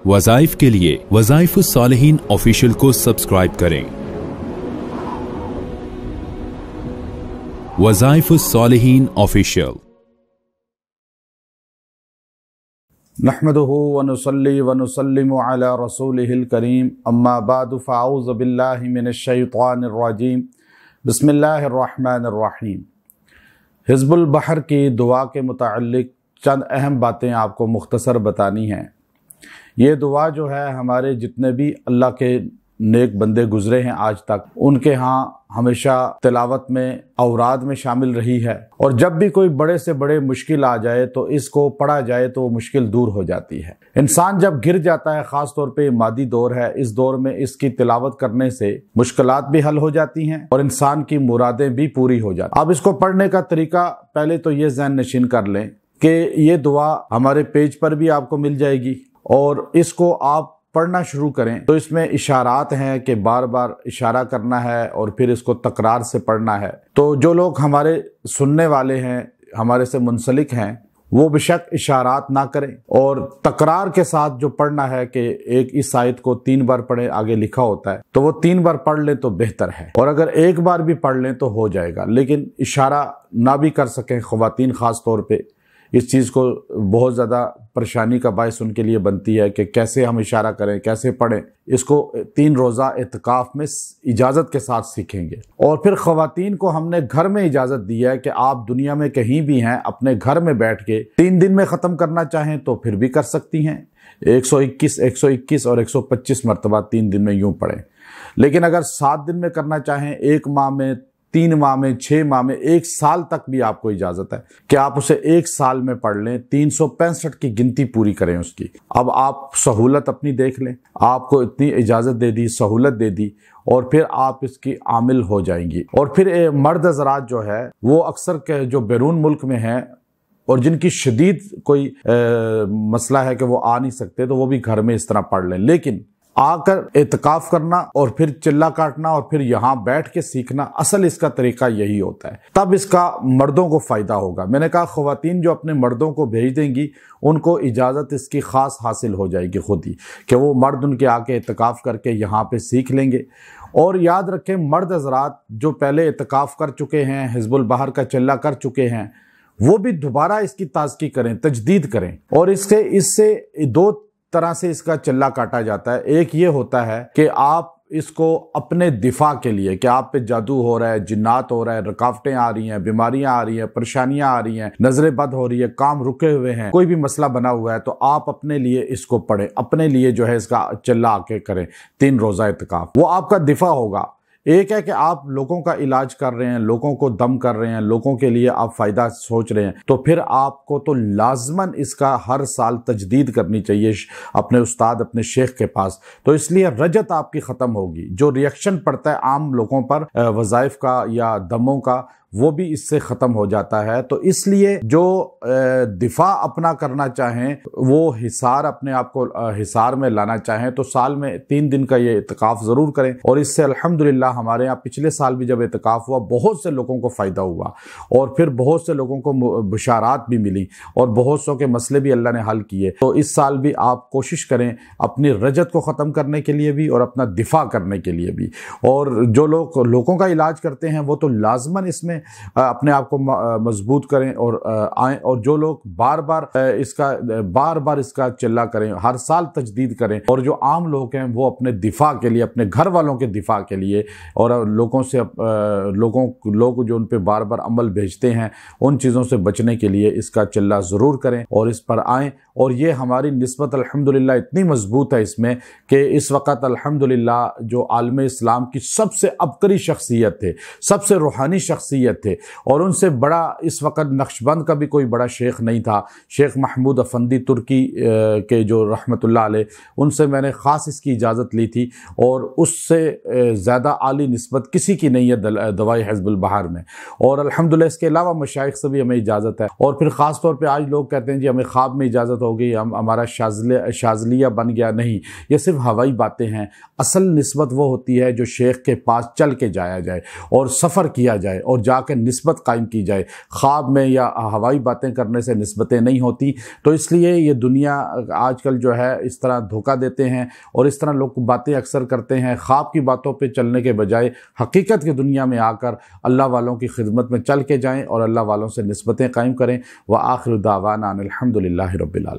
वज़ाइफ के लिए वज़ाइफुस्सालिहीन ऑफिशियल को सब्सक्राइब करें। वज़ाइफुस्सालिहीन ऑफिशियल। नहमदुहु व नुसल्ली व नुसल्लिमु अला रसूलिहिल करीम, अम्मा बादु फ़अऊज़ु बिल्लाहि मिनश शैतानिर रजीम, बिस्मिल्लाहिर रहमानिर रहीम। हिज़्बुल बहर की दुआ के मुताल्लिक़ चंद अहम बातें आपको मुख्तसर बतानी हैं। ये दुआ जो है हमारे जितने भी अल्लाह के नेक बंदे गुज़रे हैं आज तक, उनके यहाँ हमेशा तिलावत में औराद में शामिल रही है। और जब भी कोई बड़े से बड़े मुश्किल आ जाए तो इसको पढ़ा जाए तो वो मुश्किल दूर हो जाती है। इंसान जब गिर जाता है, ख़ास तौर पे मादी दौर है, इस दौर में इसकी तिलावत करने से मुश्किलात भी हल हो जाती हैं और इंसान की मुरादें भी पूरी हो जाती हैं। अब इसको पढ़ने का तरीका पहले तो ये ज़हन नशीन कर लें कि ये दुआ हमारे पेज पर भी आपको मिल जाएगी और इसको आप पढ़ना शुरू करें तो इसमें इशारात हैं कि बार बार इशारा करना है और फिर इसको तकरार से पढ़ना है। तो जो लोग हमारे सुनने वाले हैं, हमारे से मुंसलिक हैं, वो बेशक इशारात ना करें और तकरार के साथ जो पढ़ना है कि एक इस आयत को 3 बार पढ़ें, आगे लिखा होता है, तो वो 3 बार पढ़ लें तो बेहतर है। और अगर एक बार भी पढ़ लें तो हो जाएगा, लेकिन इशारा ना भी कर सकें ख़वातीन ख़ास तौर पे, इस चीज़ को बहुत ज़्यादा परेशानी का बायस उनके लिए बनती है कि कैसे हम इशारा करें, कैसे पढ़ें। इसको 3 रोज़ा एतकाफ़ में इजाज़त के साथ सीखेंगे। और फिर ख़वातीन को हमने घर में इजाज़त दी है कि आप दुनिया में कहीं भी हैं, अपने घर में बैठ के 3 दिन में ख़त्म करना चाहें तो फिर भी कर सकती हैं। 121 और 125 मरतबा 3 दिन में यूँ पढ़ें। लेकिन अगर 7 दिन में करना चाहें, 1 माह में, 3 माह में, 6 माह में, 1 साल तक भी आपको इजाज़त है कि आप उसे 1 साल में पढ़ लें। 365 की गिनती पूरी करें उसकी। अब आप सहूलत अपनी देख लें, आपको इतनी इजाज़त दे दी, सहूलत दे दी और फिर आप इसकी आमिल हो जाएंगी। और फिर मर्द हज़रात जो है वो अक्सर के जो बैरून मुल्क में हैं और जिनकी शदीद कोई मसला है कि वो आ नहीं सकते, तो वो भी घर में इस तरह पढ़ लें। लेकिन आकर एतकाफ करना और फिर चिल्ला काटना और फिर यहाँ बैठ के सीखना, असल इसका तरीका यही होता है। तब इसका मर्दों को फ़ायदा होगा। मैंने कहा ख़वातीन जो अपने मर्दों को भेज देंगी उनको इजाज़त इसकी ख़ास हासिल हो जाएगी खुद ही, कि वो मर्द उनके आके एतकाफ़ करके यहाँ पे सीख लेंगे। और याद रखें, मर्द हज़रात जो पहले एतकाफ़ कर चुके हैं, हिज़्बुल बहर का चिल्ला कर चुके हैं, वो भी दोबारा इसकी ताज़की करें, तजदीद करें। और इससे 2 तरह से इसका चिल्ला काटा जाता है। एक ये होता है कि आप इसको अपने दिफा के लिए, कि आप पे जादू हो रहा है, जिन्नात हो रहा है, रुकावटें आ रही हैं, बीमारियां आ रही हैं, परेशानियां आ रही हैं, नजरें बद हो रही है, काम रुके हुए हैं, कोई भी मसला बना हुआ है, तो आप अपने लिए इसको पढ़ें, अपने लिए जो है इसका चिल्ला आके करें 3 रोज़ा इत्काफ। वो आपका दिफा होगा। एक है कि आप लोगों का इलाज कर रहे हैं, लोगों को दम कर रहे हैं, लोगों के लिए आप फ़ायदा सोच रहे हैं, तो फिर आपको तो लाजमन इसका हर साल तजदीद करनी चाहिए अपने उस्ताद, अपने शेख के पास। तो इसलिए रजत आपकी ख़त्म होगी। जो रिएक्शन पड़ता है आम लोगों पर वज़ाइफ का या दमों का, वो भी इससे ख़त्म हो जाता है। तो इसलिए जो दिफा अपना करना चाहें, वो हिसार, अपने आप को हिसार में लाना चाहें, तो साल में 3 दिन का ये इत्काफ़ ज़रूर करें। और इससे अल्हम्दुलिल्लाह हमारे यहाँ पिछले साल भी जब इत्काफ़ हुआ, बहुत से लोगों को फ़ायदा हुआ और फिर बहुत से लोगों को बुशारात भी मिली और बहुत सौ के मसले भी अल्लाह ने हल किए। तो इस साल भी आप कोशिश करें अपनी रजत को ख़त्म करने के लिए भी और अपना दिफा करने के लिए भी। और जो लोगों का इलाज करते हैं वो तो लाजमन इसमें अपने आप को मजबूत करें और आए। और जो लोग बार बार इसका चिल्ला करें, हर साल तजदीद करें। और जो आम लोग हैं वो अपने दिफा के लिए, अपने घर वालों के दिफा के लिए और लोगों से लोग जो उन पे बार बार अमल भेजते हैं, उन चीज़ों से बचने के लिए इसका चिल्ला ज़रूर करें और इस पर आएँ। और ये हमारी निस्बत अल्हम्दुलिल्लाह इतनी मजबूत है इसमें कि इस वक्त अल्हम्दुलिल्लाह जो आलम इस्लाम की सबसे अबकरी शख्सियत थे, सबसे रूहानी शख्सियत थे, और उनसे बड़ा इस वक्त नक्शबंद का भी कोई बड़ा शेख नहीं था। शेख महमूद अफंदी तुर्की के जो रहमतुल्लाह अलैह, उनसे मैंने ख़ास इसकी इजाज़त ली थी और उससे ज़्यादा आली निस्बत किसी की नहीं है दवाई हिज़्बुल बहर में। और अल्हम्दुलिल्लाह इसके अलावा मशाइख से भी हमें इजाज़त है। और फिर ख़ास तौर पर आज लोग कहते हैं जी हमें ख्वाब में इजाज़त हो गई, हमारा शाज़लिया बन गया। नहीं, ये सिर्फ हवाई बातें हैं। असल निस्बत वो होती है जो शेख के पास चल के जाया जाए और सफ़र किया जाए और جا کے نسبت قائم کی جائے، خواب میں یا ہوائی باتیں کرنے سے نسبتیں نہیں ہوتی۔ تو اس لیے یہ دنیا آج کل جو ہے اس طرح دھوکہ دیتے ہیں اور اس طرح لوگ باتیں اکثر کرتے ہیں، خواب کی باتوں پہ چلنے کے بجائے حقیقت کی دنیا میں آ کر اللہ والوں کی خدمت میں چل کے جائیں اور اللہ والوں سے نسبتیں قائم کریں۔ وآخر دعوانا ان الحمد للہ رب العالمین۔